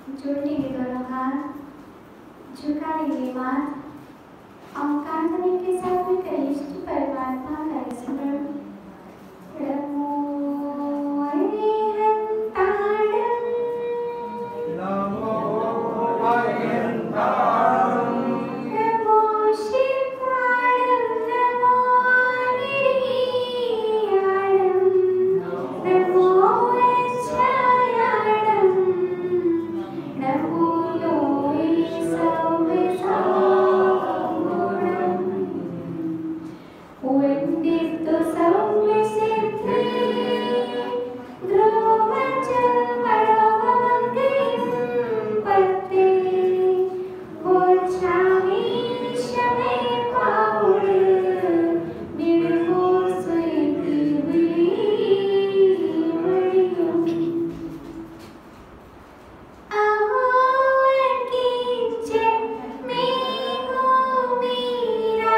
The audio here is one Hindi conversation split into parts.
जोड़ लेंगे दोनों हाथ, झुका लेंगे माथ और कान धोने के साथ में करें इष्ट परमात्मा का स्मरण। नमो अरिहंताणं, नमो अरिहंताणं, नमो शिवाणं, नमो निरीयाणं, नमो अच्छायाणं, नमो योगी सौम्यसागुणम्। वन्दितो सौम्यसिद्धे ध्रुवमचलमणोमङ्गलं पते वोच्छामि शमे पावुर निर्मो सुयति विलीवणियुम्। अहो अंकिंचन मैं हूँ मेरा,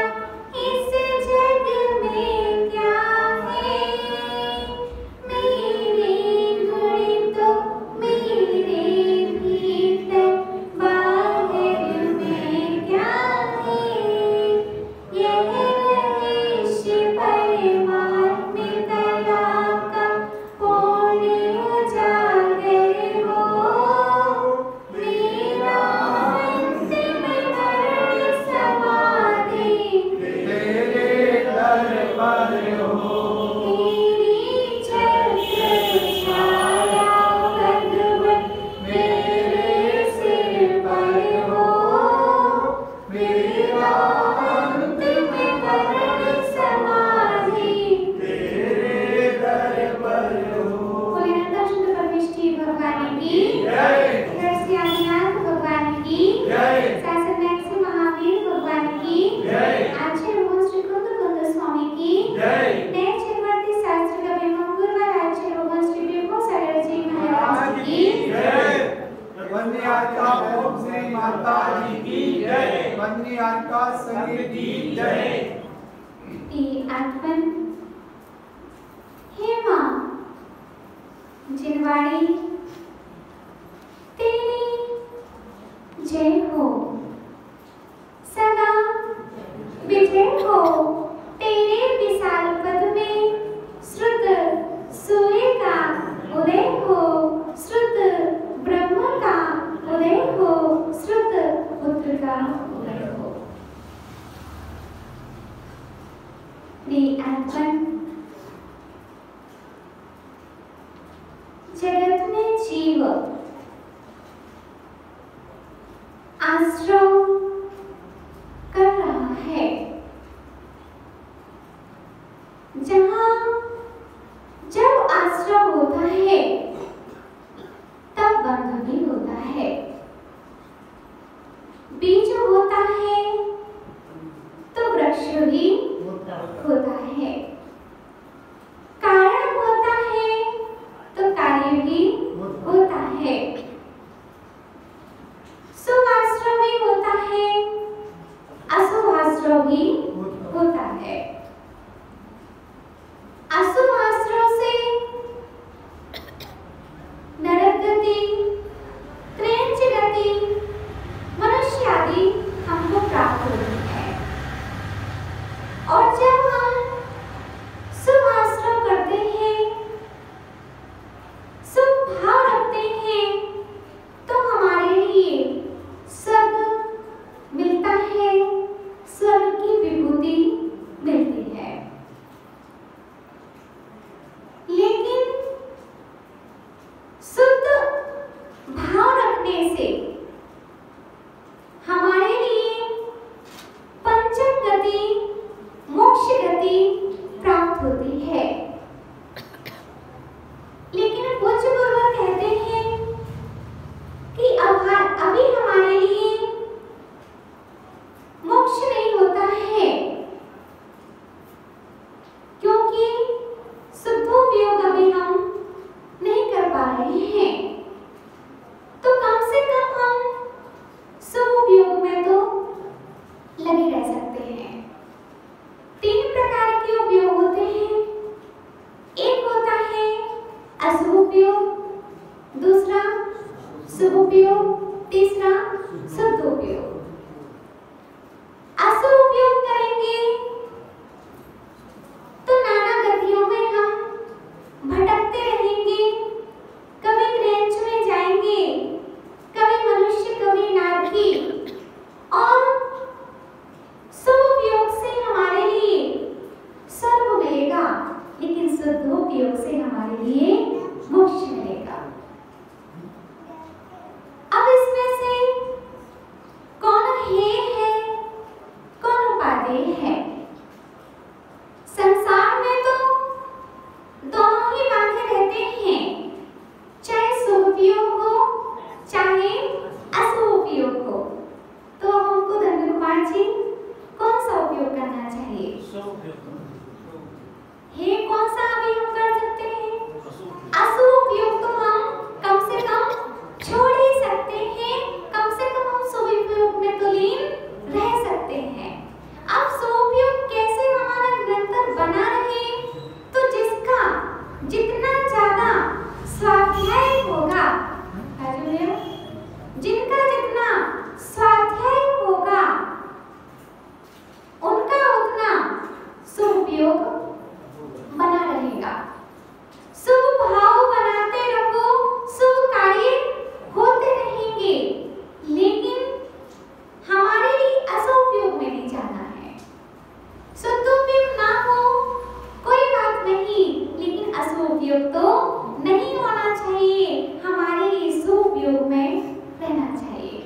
इस जग में क्या है मेरे गुण तो मेरे भीतर बाहर में क्या है। यह रहस्य परमात्मिकता का पूर्ण उजागर हो। मेरा अंतिम मरण समाधि तेरे दर पर हो। तेरी छत्रछाया भगवन मेरे सिर पर हो। मेरा अंतिम मरण समाधि तेरे दर पर हो। बोले नंदा शुद्ध परमेष्ठी भगवान की जय। नरसिंह आदिनाथ भगवान की जय। शासन नायक महावीर भगवान की जय। आचार्य भगवान श्री कुंद स्वामी की जय। नए चरवर्ती शास्त्र का गुरुवार आचार्य भगवान श्री विभो सागर जी महाराज की जय। वन्याका ओम श्री माता जी की जय। वन्याका संगीत की जय। ई आत्मन हे माँ जिनवाड़ी तेरी जय हो, सदा विजय हो। तेरे विशाल पद में श्रुत सूर्य का उदय हो, श्रुत ब्रह्म का उदय हो, श्रुत पुत्र का उदय हो। आत्मन जगत में जीव आश्रम कर रहा है। जहां जब आश्रम होता है तब बंध भी होता है, बीज होता है तो वृक्ष भी होता है, कारण होता है तो कार्य भी होता है। शुभ उपयोग, तीसरा शुद्ध उपयोग। अशुभ उपयोग करेंगे तो नाना गतियों में हम भटकते रहेंगे, कभी क्रेंच में जाएंगे, कभी मनुष्य कभी नारकी। और शुभ उपयोग से हमारे लिए स्वर्ग मिलेगा, लेकिन शुद्ध उपयोग से हमारे लिए मोक्ष मिलेगा। अब इसमें से कौन हेय है, कौन उपादेय है? संसार में तो दोनों ही बातें रहते हैं, चाहे शुभ उपयोग हो चाहे अशुभ उपयोग हो। तो हमको धन्य कुमार जी कौन सा उपयोग करना चाहिए? हे कौन सा अभी हम कर सकते हैं? अशुभ उपयोग तो हम कम से कम छोड़ ही सकते हैं, कम से कम हम शुभ उपयोग में तो लीन रह सकते हैं। अब शुभ उपयोग कैसे हमारा निरंतर बना रहे? तो जिसका जितना ज्यादा स्वाध्याय होगा, जिनका जितना स्वाध्याय होगा उनका उतना शुभ उपयोग बना रहेगा। शुभ भाव बनाते रहो, शुभ कार्य होते रहेंगे, लेकिन हमारे लिए अशुभ उपयोग में नहीं जाना है। शुद्ध उपयोग ना हो कोई बात नहीं, लेकिन अशुभ उपयोग तो नहीं होना चाहिए, हमारे लिए शुभ उपयोग में रहना चाहिए।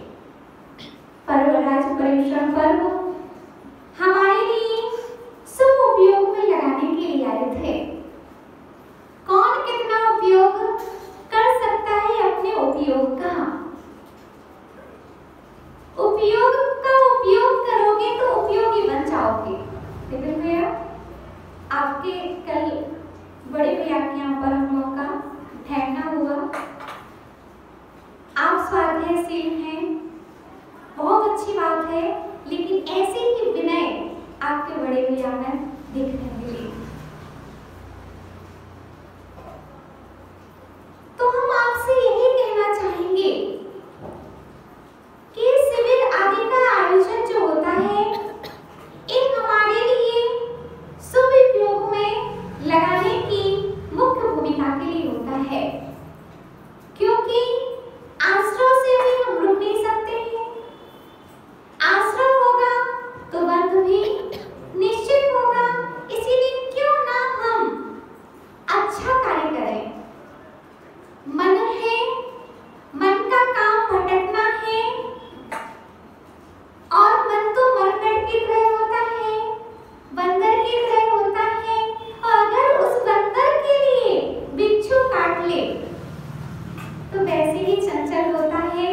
पर्वराज परिश्रम पर्व हमारे लिए शुभ उपयोग में लगाने के लिए आए थे। कौन कितना उपयोग कर सकता है अपने उपयोग का? उपयोग का उपयोग करोगे तो उपयोगी बन जाओगे। लेकिन भैया आपके कल बड़े भैया के यहाँ पर हम लोगों का ठहरना हुआ, आप स्वाध्यायशील हैं, बहुत अच्छी बात है, लेकिन ऐसे ही विनय आपके बड़े भैया में देखने मिली। तो हम आपसे यही कहना चाहेंगे कि शिविर आदि का आयोजन जो होता है, एक हमारे लिए शुभ उपयोग में लगाने की मुख्य भूमिका के लिए होता है, क्योंकि आश्रय से भी हम रुक नहीं सकते हैं। आश्रय होगा तो बंध भी निश्चित होगा, इसीलिए क्यों ना हम अच्छा कार्य करें। मन है, मन का काम भटकना है, और मन तो मरकट की तरह होता है, बंदर की तरह होता है, और अगर उस बंदर के लिए बिच्छू काट ले तो वैसे ही चंचल होता है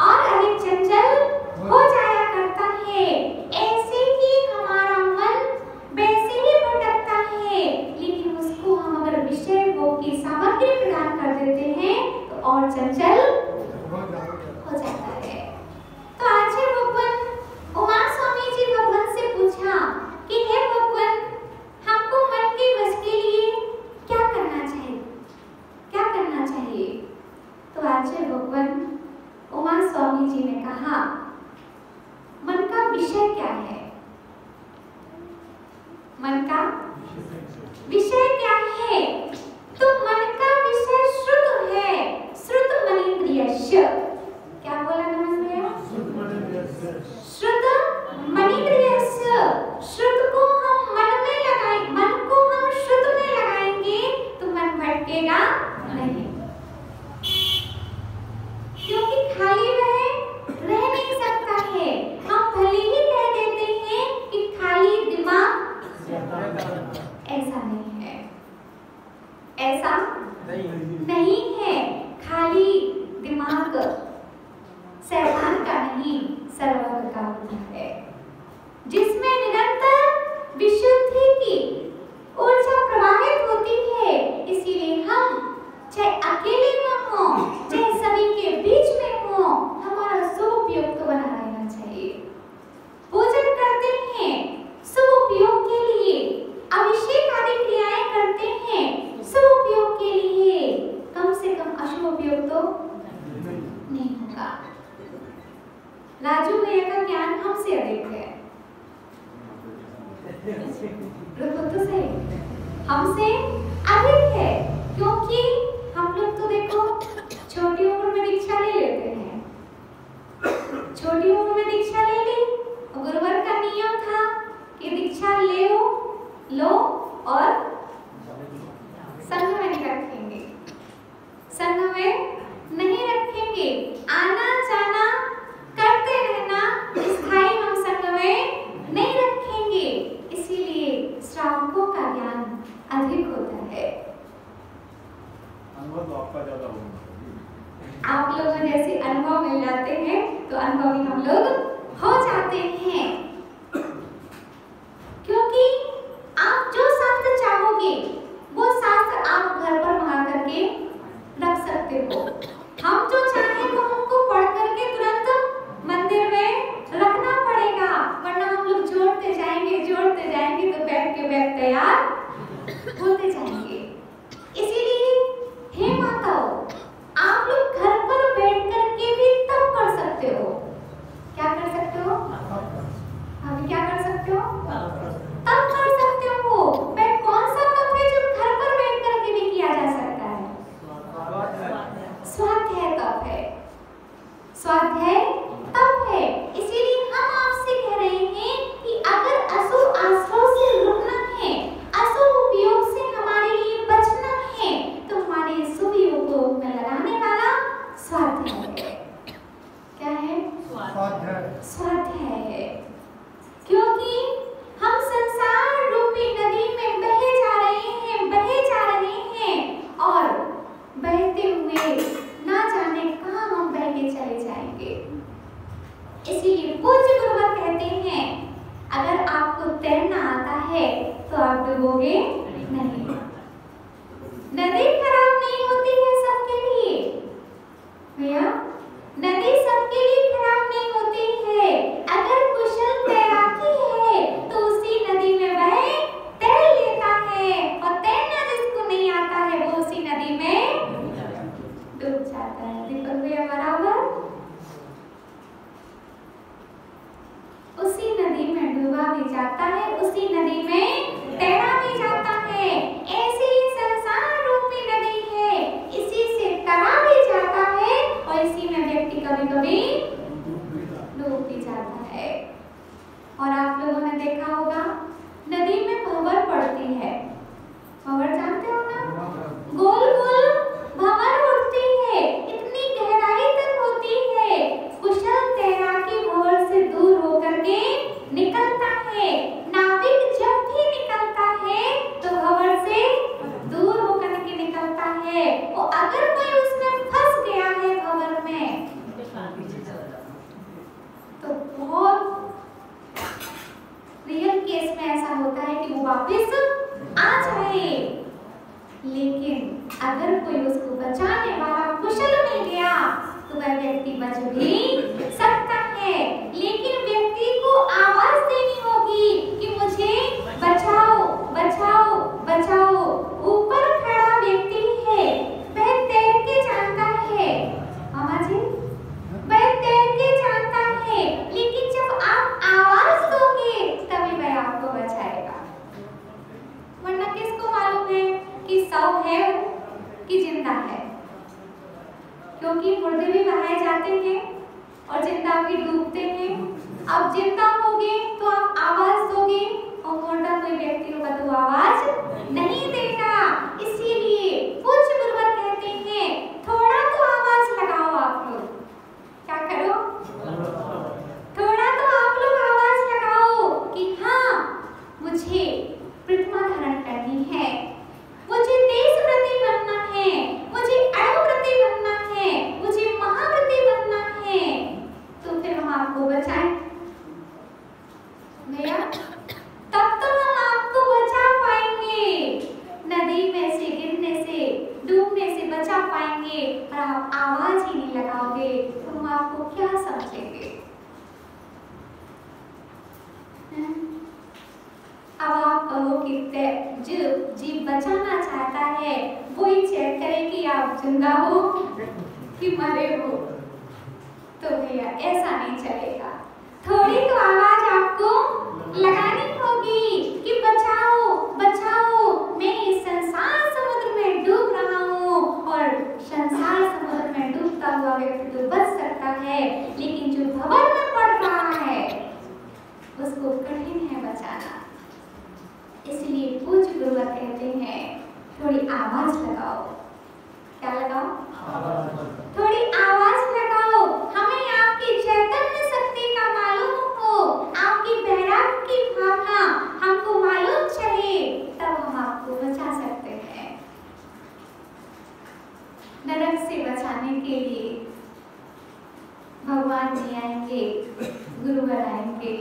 और अधिक चंचल हो जाया करता है। ऐसे ही हमारा मन वैसे ही भटकता है, लेकिन उसको हम अगर विषय भोग की सामग्री प्रदान कर देते हैं तो और चंचल हो जाता है। तो आज भगवान उमा स्वामी जी भगवान से पूछा कि हे भगवान, हमको मन के वश के लिए क्या करना चाहिए, क्या करना चाहिए? तो आचार्य भगवान उमा स्वामी जी ने कहा, मन का विषय क्या है? मन का विषय क्या है? तो मन का विषय श्रुत है, श्रुत मनीन्द्रियस्य। क्या बोला नमन भैया? श्रुत मनीन्द्रियस्य। श्रुत को हम मन में लगाएं, मन को हम श्रुत में लगाएंगे तो मन भटकेगा नहीं, क्योंकि खाली रह नहीं सकता है। हम भले ही कह देते हैं कि खाली दिमाग, ऐसा नहीं है, ऐसा नहीं है। खाली दिमाग शैतान का नहीं, सर्वत्र का होता है, जिसमें निरंतर विशुद्धि की ऊर्जा प्रवाहित होती है। इसीलिए हम चाहे अकेले में हो, चाहे सभी के बीच में हो, हमारा शुभ उपयोग तो बना रहना चाहिए। पूजन करते हैं शुभ उपयोग के लिए, अभिषेक आदि क्रियाएं करते हैं शुभ उपयोग के लिए, कम से कम अशुभ उपयोग तो नहीं होगा। राजू भैया का ज्ञान हमसे अधिक है। रुको तो सही, हमसे अधिक है, क्योंकि हम लोग तो देखो छोटी उम्र में दीक्षा ले लेते हैं। छोटी उम्र में दीक्षा ले ली, गुरुवर का नियम था कि दीक्षा लो और संघ में नहीं रखेंगे, संघ में नहीं रखेंगे, आना जाना करते रहना, स्थायी हम संघ में नहीं रखेंगे। इसीलिए श्रावकों का ज्ञान अधिक होता है। अनुभव तो आपका ज्यादा होगा। आप लोगों जैसे अनुभव मिल जाते हैं तो अनुभवी हम लोग हो जाते हैं, क्योंकि आप जो शास्त्र चाहोगे वो शास्त्र आप घर पर मंगा करके रख सकते हो। हम जो चाहें वो हमको पढ़ करके तुरंत मंदिर में रखना पड़ेगा, वरना हम लोग जोड़ते जाएंगे तो बैग के बैग तैयार होते जाएंगे। इसीलिए हे माताओं, आप लोग घर पर बैठ करके भी तब कर सकते हो। क्या कर सकते हो? अभी क्या कर सकते हो? तब कर सकते हो। वह कौन सा तप है जो घर पर बैठ करके भी किया जा सकता है? स्वाध्याय तप है, स्वाध्याय तप है। इसीलिए हम आपसे कह रहे हैं कि अगर अशुभ आश्रय से रुकना है, अशुभ उपयोग से हमारे लिए बचना है, तो हमारे शुभ उपयोग में लगाने वाला स्वाध्याय है। क्या है? स्वाध्याय है। क्योंकि हम संसार रूपी नदी में बहे जा रहे हैं और बहते हुए ना जाने कहां हम बह के चले जाएंगे। इसीलिए पूज्य गुरुवर कहते हैं, अगर आपको तैरना आता है तो आप डूबोगे नहीं। नदी खराब नहीं होती है सबके लिए भैया, नदी सबके लिए खराब नहीं होती है। अगर कुशल तैराकी है तो उसी नदी में वह तैर लेता है, और तैरना जिसको नहीं आता है वो उसी नदी में डूब जाता है। दीपक भैया बराबर, उसी नदी में डूबा भी जाता है, उसी नदी में तैरा भी जाता है। ऐसे ही संसार रूपी नदी है, इसी से तरा भी जाता है और इसी में व्यक्ति कभी कभी डूब भी जाता है। और आप लोगों ने देखा होगा नदी में भंवर पड़ती है, भंवर जानते हो ना? गोल गोल भंवर उड़ती है, इतनी गहराई तक होती है। कुशल तैराकी भंवर से दूर होकर के निकलता है। नाविक जब भी निकलता है तो भंवर से दूर होकर के निकलता है, और अगर कोई उसमें फंस गया है भंवर में तो बहुत रियल केस में ऐसा होता है कि वो वापस आ जाए। लेकिन अगर कोई उसको बचाने वाला कुशल मिल गया तो वह व्यक्ति बच भी सकता है। लेकिन व्यक्ति को आवाज देनी होगी कि मुझे बचाओ बचाओ बचाओ। ऊपर खड़ा व्यक्ति है, वह तैर के जानता है, मामा जी, वह तैर के जानता है, लेकिन जब आप आवाज दोगे तभी वह आपको बचाएगा। वरना किसको मालूम है कि सौ है कि जिंदा है? क्योंकि मुर्दे भी बहाए जाते हैं और जिंदा भी डूबते हैं। अब जिंदा होगे तो आप आवाज दोगे, और मुर्दा कोई व्यक्ति होगा तो आवाज नहीं देगा। इसीलिए पूज्य गुरुवर कहते हैं, थोड़ा तो आवाज लगाओ आप लोग। क्या करो? थोड़ा तो आप लोग आवाज लगाओ कि हाँ, मुझे प्रतिमा धारण करनी है, मुझे देशव्रती बनना है, मुझे अणुव्रती बनना है, मुझे महाव्रती बनना है। तो फिर हम आपको बचाएं भैया, तब तो हम आपको बचा पाएंगे। नदी में से गिरने से, डूबने से बचा पाएंगे, और आप आवाज ही नहीं लगाओगे तो हम आपको क्या समझेंगे? अब आप कहो कि जो जीव बचाना चाहता है वो ही चेक करे कि आप जिंदा हो कि मरे हो। भैया ऐसा नहीं चलेगा, थोड़ी तो आवाज आपको लगानी होगी कि बचाओ बचाओ, मैं इस संसार समुद्र में डूब रहा हूँ। और संसार समुद्र में डूबता हुआ व्यक्ति तो बच सकता है, लेकिन जो भंवर में पड़ रहा है उसको कठिन है बचाना। इसलिए पूज्य गुरुवर कहते हैं थोड़ी आवाज लगाओ। क्या लगाओ? थोड़ी आवाज लगाओ, हमें आपकी चैतन्य शक्ति का मालूम हो, आपकी बैराग की भावना हमको मालूम चले, तब हम आपको बचा सकते हैं। नरक से बचाने के लिए भगवान जी आएंगे, गुरुवर आएंगे।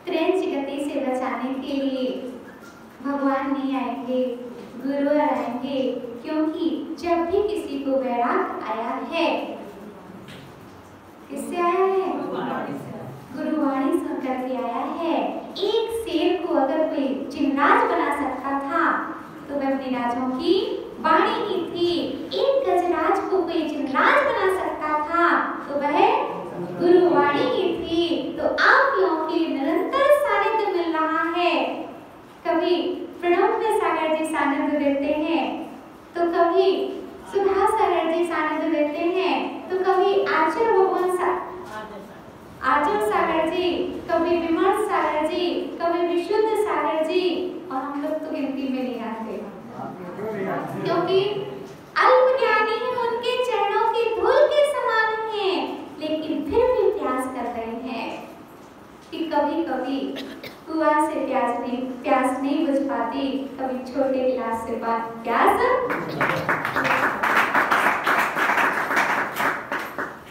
त्रेंच गति से बचाने के लिए भगवान नहीं आएंगे, गुरुवर आएंगे। क्योंकि जब भी किसी को वैराग आया है, किससे आया है? गुरुवाणी सुनकर के आया है। एक शेर को अगर कोई जिमराज बना सकता था तो वह मुनिराजों की वाणी ही थी। एक गजराज को कोई जिमराज बना सकता था तो वह गुरुवाणी ही थी। तो आप लोगों के निरंतर सानिध्य मिल रहा है। कभी प्रणव में सागर जी सानिध्य देते हैं, तो कभी सुधा सागर जी सानिध्य देते हैं, तो कभी आचर भगवान आचर सागर जी, कभी विमल सागर जी, कभी विशुद्ध सागर जी, और हम लोग तो गिनती में नहीं आते क्योंकि अल्पज्ञानी उनके चरणों की धूल के समान हैं, लेकिन फिर भी प्रयास कर रहे हैं कि कभी कभी कुआं से प्यास नहीं बुझ पाती, कभी छोटे गिलास से प्यास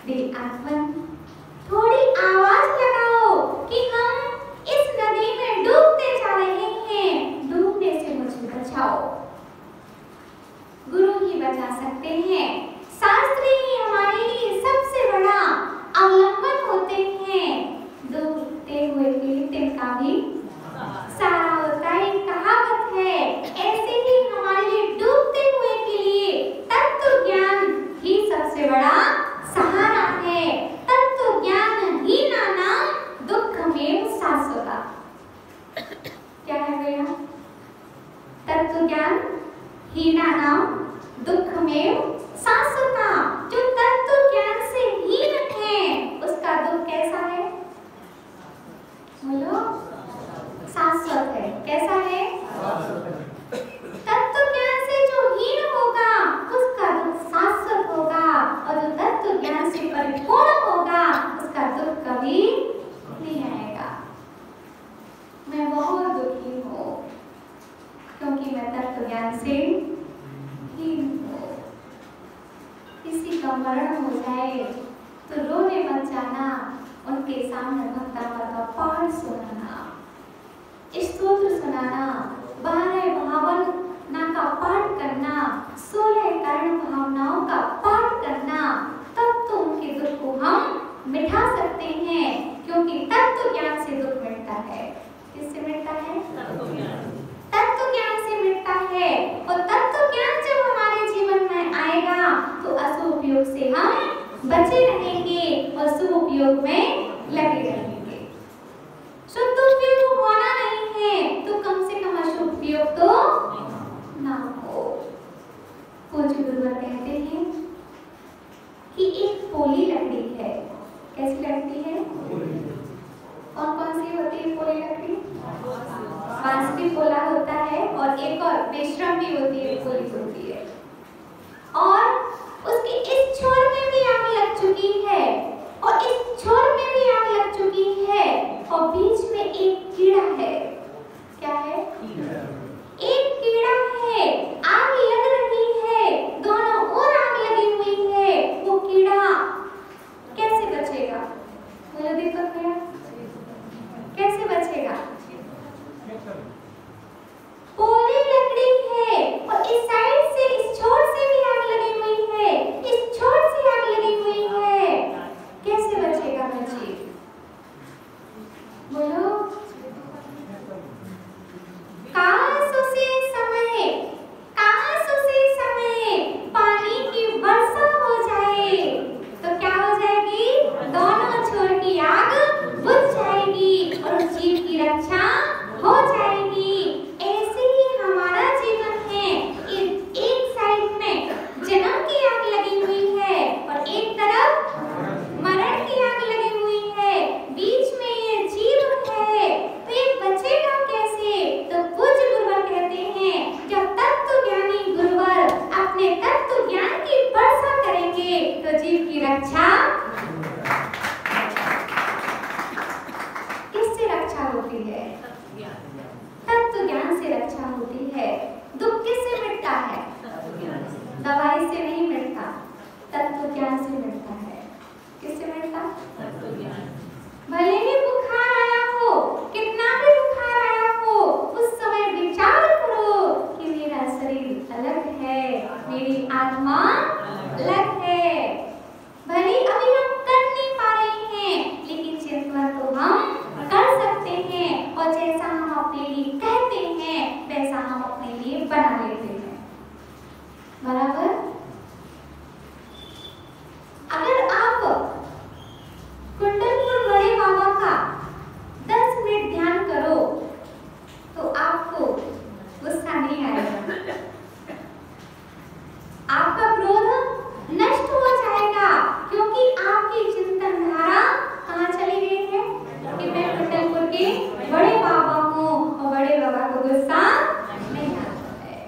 दिल आत्मन। थोड़ी आवाज लगाओ कि हम इस नदी में डूबते जा रहे हैं, डूबने से मुझे बचाओ। गुरु ही बचा सकते हैं, शास्त्री ही हमारे लिए सबसे बड़ा अवलंबन होते हैं। डूबते हुए के तिनका भी सारा होता है, कहावत है। ऐसे ही हमारे लिए डूबते हुए के लिए तत्व ज्ञान ही सबसे बड़ा सहारा है। तत्व ज्ञान ही नाना दुख में शाश्वता। क्या है भैया? तत्व ज्ञान ही नाना दुख में शाश्वता। जो तत्व ज्ञान से हीन है उसका दुख कैसा है? बोलो, शाश्वत है। कैसा है? तत्व ज्ञान से जो हीन होगा उसका दुख शाश्वत होगा, और जो तत्व ज्ञान से परिपूर्ण होगा उसका दुख कभी नहीं आएगा। मैं बहुत दुखी हूँ क्योंकि मैं तत्व ज्ञान से हीन हूँ। किसी का मरण हो जाए तो रोने मत जाना, उनके सामने भक्तामृत का पाठ सुनाना, स्तोत्र सुनाना, 12 भावना का पाठ करना, 16 कर्ण भावनाओं का पाठ करना, तब तो उनके दुख को हम मिटा सकते हैं। क्योंकि तत्व ज्ञान से दुख मिटता है। किससे मिटता है? तत्व ज्ञान से मिटता है। और तत्व ज्ञान जब हमारे जीवन में आएगा तो अशुभ उपयोग से हम बचे रहेंगे और शुभ उपयोग में लगे रहेंगे। शुद्ध उपयोग होना नहीं है तो कम से कम अशुभ उपयोग तो ना हो। पूज्य गुरुवर कहते हैं कि एक पोली लकड़ी है। कैसी लकड़ी है? कौन कौन सी होती है पोली लकड़ी? बांस की पोला होता है, और एक और बेशरम भी होती है, पोली होती है। और उसके इस छोर में भी आग लग चुकी है और इस छोर में भी आग लग चुकी है, और बीच में एक कीड़ा है। क्या है? एक कीड़ा है, आग लग रही है, दोनों ओर आग लगी हुई है। वो कीड़ा कैसे बचेगा? बोलो दीपक भैया, कैसे बचेगा? पोली लकड़ी है और इस साइड रक्षा किससे रक्षा होती है? तत्व ज्ञान से रक्षा होती है। दुख किससे मिटता है? दवाई से नहीं मिटता, तत्व ज्ञान से मिटता है। किससे मिटता? भले ही बुखार आया हो, कितना भी बुखार आया हो, उस समय विचार करो कि मेरा शरीर अलग है, मेरी आत्मा अलग है। भले अभी हम कर नहीं पा रहे हैं, लेकिन चिंतन तो हम कर सकते हैं, और जैसा हम अपने लिए कहते हैं वैसा हम अपने लिए बना लेते हैं। बराबर? अगर आप कुंडलपुर बड़े बाबा का 10 मिनट ध्यान करो तो आपको गुस्सा नहीं आएगा, आपका क्रोध नष्ट हो जाएगा, क्योंकि आपकी चिंतन धारा कहाँ चली गई है कि मैं कुंडलपुर के बड़े बाबा हूँ और बड़े बाबा को गुस्सा नहीं आता है।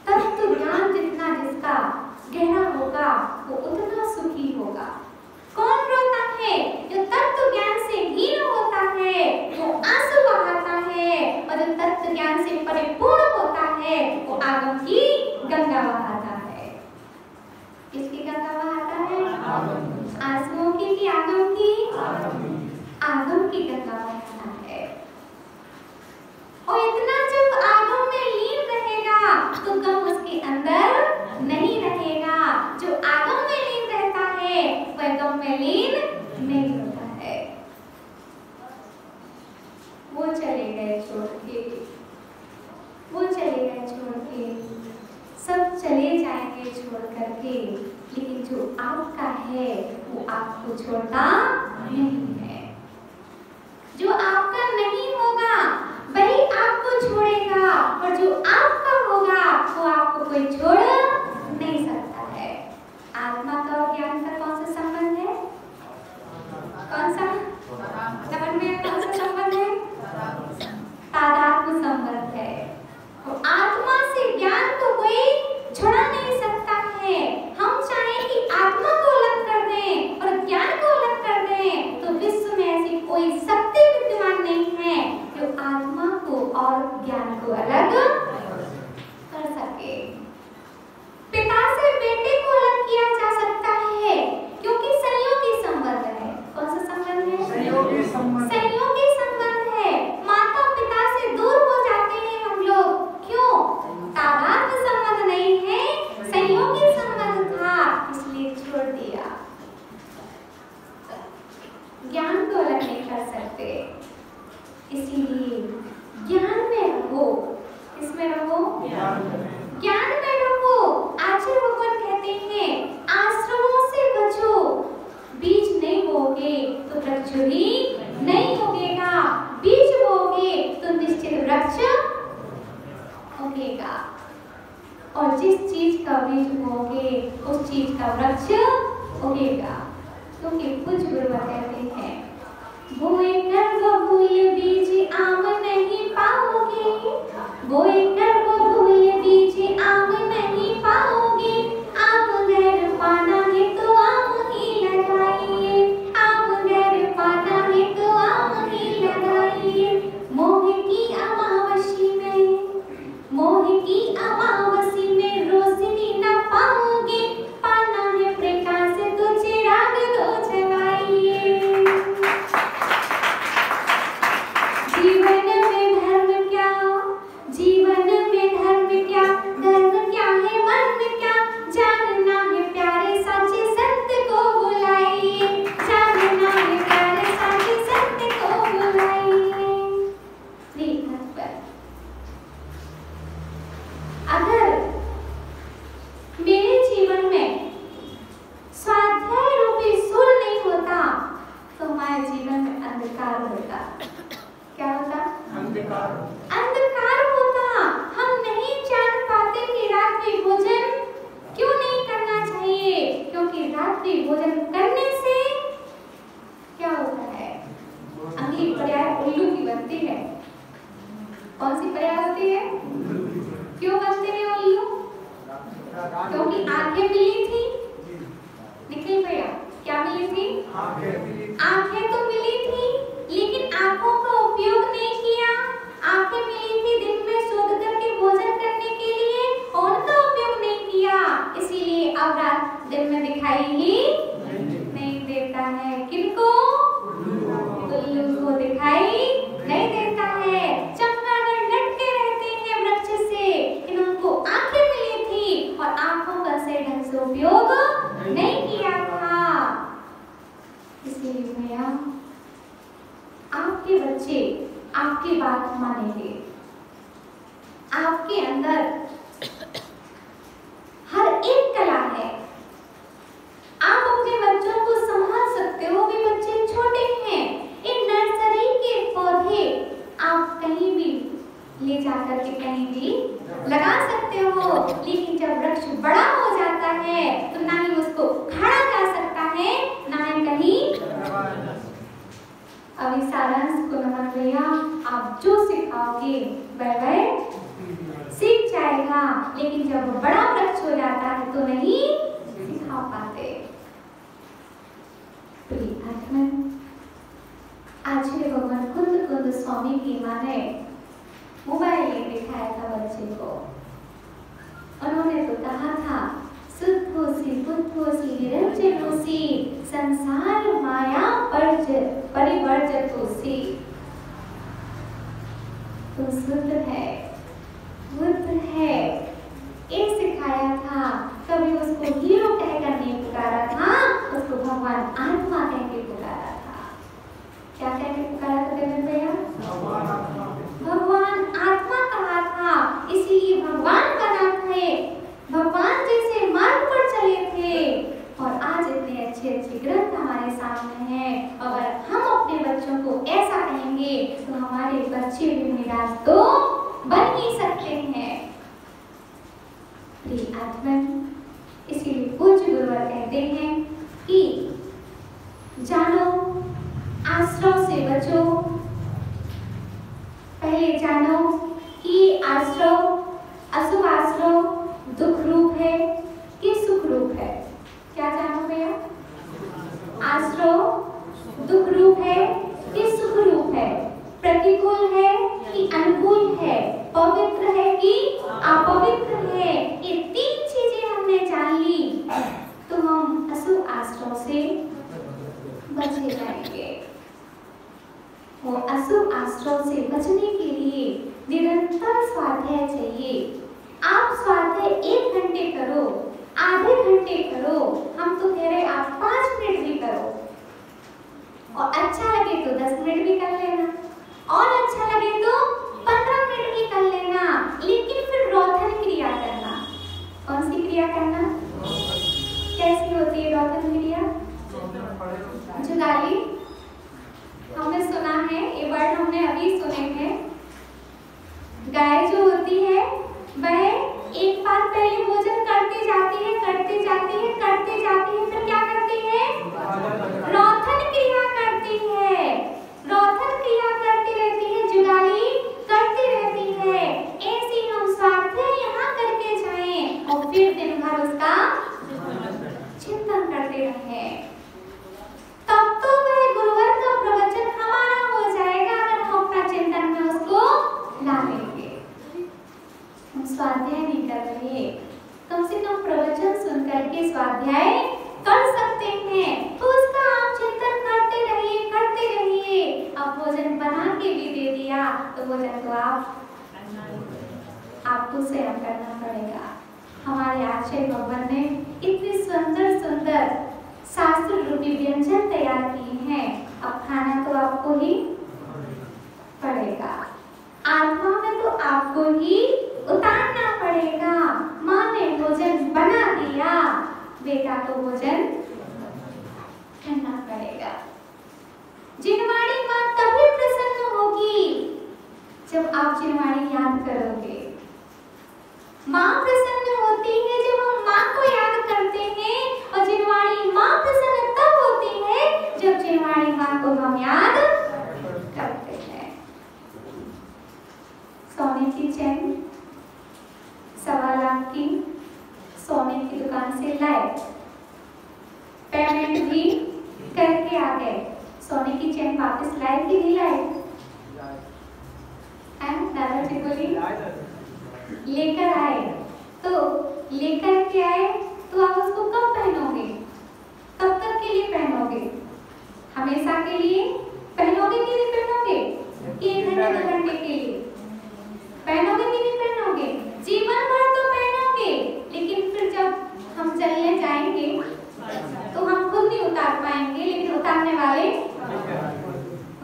तत्व ज्ञान जितना जिसका गहरा होगा वो उतना सुखी होगा। कौन रोता है? जो तत्व ज्ञान से हीन होता है वो आंसू बहाता है, और जो तत्व ज्ञान से परिपूर्ण होता है वो आगम की गंगा बहाता है। किसकी गंगा बहाता है? आंसुओं की कि आगम की? आगम की गंगा बहाता है। और इतना जब आगम में लीन रहेगा तो गम उसके अंदर नहीं रहेगा। जो आगम में लीन रहता है वह गम में लीन नहीं होता है। वो चले गए छोड़ के, वो चले गए छोड़ के, सब चले जाएंगे छोड़ करके, लेकिन जो आपका है वो आपको छोड़ता नहीं है। जो आपका नहीं होगा वही आपको छोड़ेगा, और जो आपका होगा वो आपको कोई छोड़ नहीं सकता है। आत्मा का और ज्ञान का कौन सा संबंध है? कौन सा? समझ में कौन सा संबंध है? तादात्म्य संबंध है। तो आत्मा से ज्ञान को कोई छुड़ा नहीं सकता है। हम चाहें कि आत्मा को अलग कर दें और ज्ञान को अलग कर दें, तो विश्व में ऐसी कोई शक्ति विद्यमान नहीं है जो आत्मा को और ज्ञान को अलग कर सके। पिता से बेटे को अलग किया जा सकता है क्योंकि संयोगी संबंध है। कौन सा संबंध है? संयोगी संबंध। संयोगी संबंध है। माता पिता से दूर हो जाते हैं हम लोग, क्यों? तादात्म्य संबंध नहीं है, संयोगी संबंध था, इसलिए छोड़ दिया। ज्ञान को अलग नहीं कर सकते, इसीलिए ज्ञान में रहो। किसमें रहो? ज्ञान में रहो। आचार्य भगवान कहते हैं आश्रमों से बचो, बीज नहीं बोगे तो वृक्ष भी नहीं उगेगा, बीज बोगे तो निश्चित वृक्ष उगेगा, और जिस चीज का बीज बोगे उस चीज का वृक्ष उगेगा। क्योंकि कुछ गुरु कहते हैं बोए कर वो भूल बीज आम नहीं पाओगे, बोए कर वो भूल बीज आम नहीं पाओगे, आम घर पाना है तो आम ही लगाइए, आम घर पाना है तो आम ही लगाइए। मोह की अमावस्या में, मोह की अमावस्या में रोशनी न पाओगे, पाना है प्रकाश तो चिराग दो जलाइए। जीवन में धर्म क्या, जीवन में धर्म क्या, धर्म क्या है मन क्या, जानना है प्यारे साचे सत्य को बुलाइए, जानना है प्यारे साचे सत्य को बुलाइए। अगर मेरे जीवन में स्वाध्याय रूपी सूर्य नहीं होता तो हमारे जीवन में अंधकार होता। क्या होता? अंधकार। अंधकार होता। हम नहीं जान पाते कि रात्रि भोजन क्यों नहीं करना चाहिए, क्योंकि रात्रि भोजन करने से क्या होता है? अगली पर्याय उल्लू की बनती है। कौन सी पर्याय होती है? क्यों बनते हैं उल्लू? क्योंकि आंखें मिली थी, आंखें तो मिली थी, लेकिन आंखों का उपयोग नहीं किया। आंखें मिली थी दिन में सोच करके भोजन करने के लिए, उनका उपयोग नहीं किया, इसीलिए अब रात दिन में दिखाई ही नहीं देता है। किनको? उल्लू को दिखाई नहीं देता है। चमगादड़ लटके रहते हैं वृक्ष से, लेकिन उनको आंखें मिली थी और आंखों का सही ढंग से उपयोग नहीं किया था। इसीलिए भैया आपके बच्चे आपकी बात मानेंगे। आपके अंदर हर एक कला है, आप अपने बच्चों को संभाल सकते हो। भी बच्चे छोटे हैं, एक नर्सरी के पौधे आप कहीं भी ले जाकर के कहीं भी लगा सकते हो, लेकिन जब वृक्ष बड़ा हो जाता है तो ना ही उसको उखाड़ा जा सकता है, ना ही कहीं। अभी सारांश को नमन भैया, आप जो सिखाओगे वह सीख जाएगा, लेकिन जब वो बड़ा वृक्ष हो जाता है तो नहीं सिखा पाते। आचार्य भगवान कुंद स्वामी की माँ ने मोबाइल में दिखाया था बच्चे को। उन्होंने तो कहा था सुद्धोसी बुद्धोसी निरंजनोसी संसार माया परिवर्जतोसी। तो शुद्ध है, बुद्ध है, ये सिखाया था। कभी उसको हीरो कहकर नहीं पुकारा था, उसको भगवान आत्मा कह के पुकारा था। क्या कह के पुकारा था देवेंद्र भैया? भगवान आत्मा कहा था, इसीलिए भगवान बना थे। भगवान जैसे मार्ग पर चले थे और आज इतने अच्छे अच्छे ग्रंथ हमारे सामने हैं। अगर हम अपने बच्चों को ऐसा कहेंगे तो हमारे बच्चे भी निराश तो बन ही सकते हैं। इसीलिए पूज्य गुरुवर कहते हैं कि जानो आश्रव से बचो। पहले जानो कि आश्रव, अशुभ आश्रव दुख रूप है कि सुख रूप है। क्या जानो भैया? आश्रव दुख रूप है कि सुख रूप है, प्रतिकूल है कि अनुकूल है, पवित्र है कि अपवित्र है। ये तीन चीजें हमने जान ली तो हम अशुभ आश्रव से बचे जाएंगे। वो अशुभ आश्रव से बचने के लिए निरंतर स्वाध्याय चाहिए। आप स्वाध्याय 1 घंटे करो, आधे घंटे करो, हम तो कह रहे आप 5 मिनट भी करो, और अच्छा लगे तो 10 मिनट भी कर लेना, और अच्छा लगे तो 15 मिनट भी कर लेना, लेकिन फिर रोधन क्रिया करना। कौन सी क्रिया करना? कैसी होती है रोधन क्रिया? जुगाली। हमने सुना है, ये वर्ड हमने अभी सुने हैं। गाय जो होती है वह एक बार पहले भोजन करती जाती है, करती जाती है, करती जाती है, फिर क्या करती है? रोधन क्रिया करती है। रोधन क्रिया करती रहती है, जुगाली करती रहती है। ऐसी हम स्वाध्याय यहाँ करके जाएं और फिर दिन भर उसका चिंतन करते रहें, तब तो वह गुरुवर का प्रवचन हमारा हो जाएगा अगर हम अपना चिंतन में उसको ला लेंगे। हम स्वाध्याय नहीं कर रहे, कम से कम प्रवचन सुन करके स्वाध्याय कर सकते हैं, तो उसका आप चिंतन करते रहिए, करते रहिए। अब भोजन बना के भी दे दिया तो भोजन तो आपको स्वयं करना पड़ेगा। हमारे आचार्य भगवान ने इतने सुंदर सुंदर शास्त्र रूपी व्यंजन तैयार किए हैं, अब खाना तो आपको ही पड़ेगा। आत्मा में तो आपको ही उतारना पड़ेगा। माँ ने भोजन बना दिया, बेटा को भोजन करना पड़ेगा। जिनवाणी माँ तभी प्रसन्न होगी जब आप जिनवाणी याद करोगे। माँ प्रसन्न होती है जब हम माँ को याद करते हैं, और जिनवाणी माँ प्रसन्न तब होती है जब जिनवाणी माँ को हम याद करते हैं। सोने की चैन 1.25 लाख की सोने की दुकान से लाए, पेमेंट भी करके आ गए। सोने की चैन वापस लाए कि नहीं लाए? दादाजी बोली लेकर आए। तो लेकर के आए तो आप उसको कब पहनोगे? कब तक के लिए पहनोगे? हमेशा के लिए पहनोगे कि नहीं पहनोगे? कि 1 घंटे 2 घंटे के लिए पहनोगे कि नहीं पहनोगे? जीवन भर तो पहनोगे, लेकिन फिर जब हम चलने जाएंगे तो हम खुद नहीं उतार पाएंगे, लेकिन उतारने वाले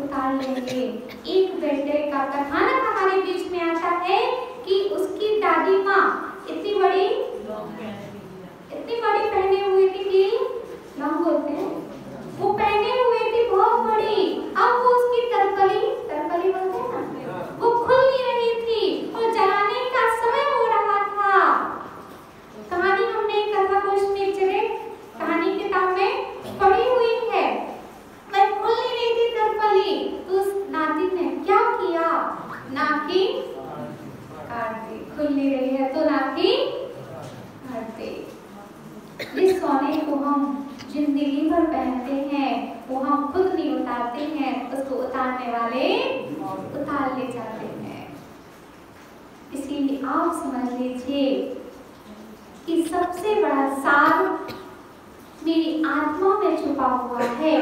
उतार लेंगे। एक बेटे का कथानक हमारे बीच में आता है कि उसकी दादी माँ इतनी बड़ी पहने हुई थी कि लॉन्ग बोलते हैं, वो पहने हुए थी बहुत बड़ी। अब वो उसकी तरकली बोलते हैं ना, वो खुल नहीं रही थी और जलाने का समय हो रहा था। कहानी हमने कथा कोश में एक जगह कहानी किताब में पढ़ी हुई है। मैं खुल नहीं रही थी तरकली, तो उस नाती ने क्या किया? नाकी काट दी। खुल नहीं रही है तो नाकी काट दी। जिस सोने को हम जिंदगी भर पहनते हैं वो हम खुद नहीं उतारते हैं, उसको उतारने वाले उतार ले जाते हैं। इसीलिए आप समझ लीजिए कि सबसे बड़ा सार मेरी आत्मा में छुपा हुआ है,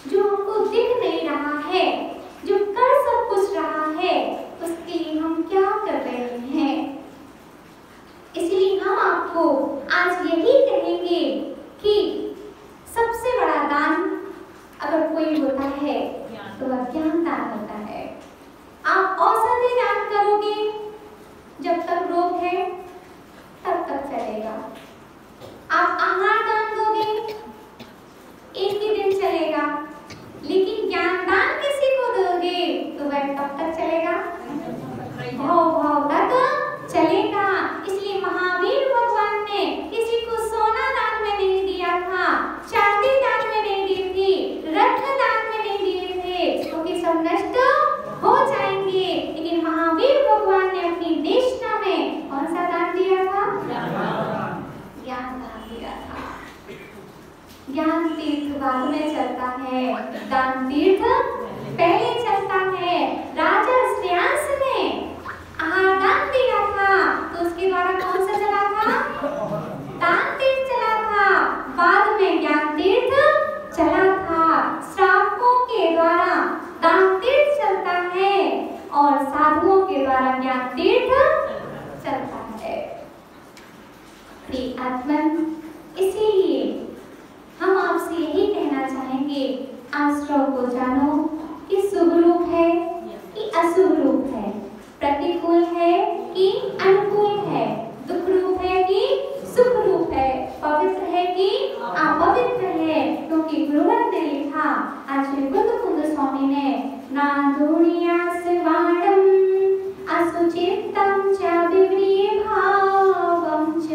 जो हमको दिख नहीं रहा है, जो कर सब कुछ रहा है, उसके लिए हम क्या कर रहे हैं। इसलिए हम आपको आज यही कहेंगे कि सबसे बड़ा दान अगर कोई होता है तो वह ज्ञान दान होता है। आप औषधि दान करोगे, जब तक रोग है तब तक चलेगा। आप आहार दान दोगे, एक ही दिन चलेगा, लेकिन ज्ञान दान किसी को दोगे तो वह कब तक चलेगा? भाव तक चलेगा। इसलिए महावीर भगवान ने किसी को सोना दान में नहीं दिया था, चांदी दान में नहीं दी थी, रत्न दान में नहीं दिए थे, क्योंकि सब नष्ट हो जाएंगे। लेकिन महावीर भगवान ने अपनी निष्ठा में कौन सा दान दिया था? ज्ञान दान दिया था। ज्ञान तीर्थ बाद में चलता है, दान तीर्थ पहले चलता है। राजा श्रेयांस ने आहार दान दिया था तो उसके द्वारा कौन सा चला था? दान तीर्थ चला था। बाद में ज्ञान तीर्थ चला था। श्रावकों के द्वारा दान तीर्थ चलता है और साधुओं के द्वारा ज्ञान तीर्थ चलता है। आत्मन, इसीलिए हम आपसे यही कहना चाहेंगे, आश्रव को जानो कि शुभ रूप है कि अशुभ रूप है, प्रतिकूल है कि अनुकूल है, दुख रूप है कि सुख रूप है, पवित्र है कि अपवित्र है। क्योंकि गुरुवर ने लिखा, आज श्री बुद्धकुंद स्वामी ने, नादुर्यासवाणं असुचित्तं च विप्रिय भावं च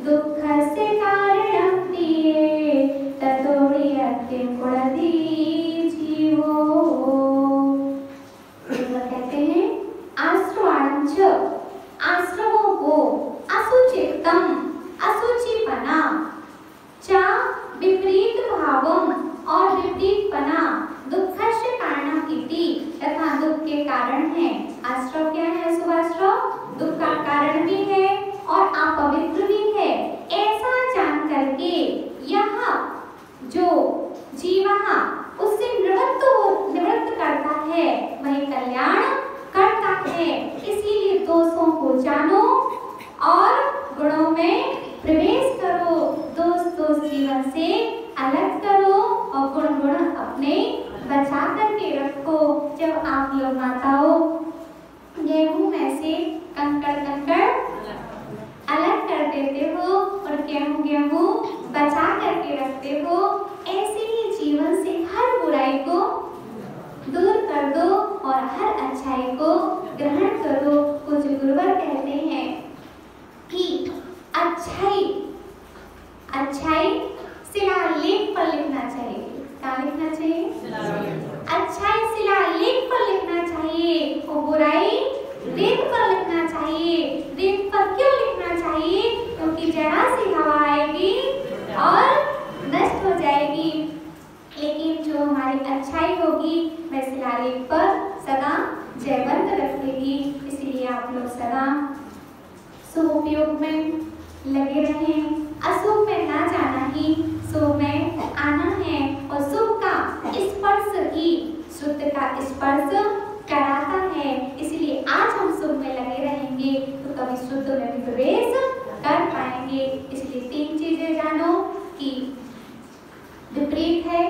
दुःखस्य कारणं दिये ततोर्यत्तिं कुर्वति जीवो। कहते हैं आश्रवाणं च, आश्रमों को, असुचित्तम असुचिपना, च विपरीत भावम और विपरीतपना, दुःखस्य कारणम इति, तथा दुख के कारण है। आश्रव क्या है? अशुभाश्रव दुख का कारण भी है और अपवित्र भी है। ऐसा जान करके यह जो जीव उससे निवृत्त करता है, वही कल्याण करता है। इसीलिए दोषों को जानो और गुणों में प्रवेश करो। दोष जीवन से अलग करो और गुण अपने बचा करके रखो। जब आप लोग माताओं गेहूं में से कंकड़ अलग कर देते हो और गेहूं बचा करके रखते हो, ऐसे ही जीवन से हर बुराई को दूर कर दो और हर अच्छाई को ग्रहण करो। कुछ गुरुवर कहते हैं कि अच्छाई शिलालेख पर लिखना चाहिए। क्या लिखना चाहिए? अच्छाई शिलालेख पर लिखना चाहिए और बुराई रेत पर लिखना चाहिए। रेत पर क्यों लिखना चाहिए? क्योंकि जरा सी हवा आएगी और नष्ट हो जाएगी। अच्छाई होगी वह शिलालेख पर सदा जयवंत रखेगी। इसलिए आप लोग सदा शुभ उपयोग में लगे रहें, अशुभ में ना जाना ही शुभ में आना है। और शुभ का स्पर्श ही शुद्ध का स्पर्श कराता है। इसलिए आज हम शुभ में लगे रहेंगे तो कभी शुद्ध में भी प्रवेश कर पाएंगे। इसलिए 3 चीजें जानो कि विपरीत है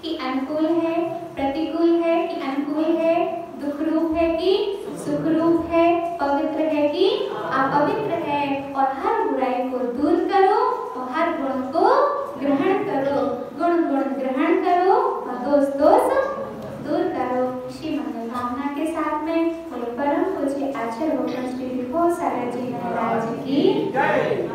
कि अनुकूल है, प्रतिकूल है कि अनुकूल है, दुख रूप है कि सुख रूप है, पवित्र है कि अपवित्र है। और हर बुराई को दूर करो और हर गुण को ग्रहण करो। गुण ग्रहण करो और दोष दूर करो। इसी मंगल कामना के साथ में बोले परम पूज्य आचार्य भगवान श्री विभो सागर जी महाराज की जय।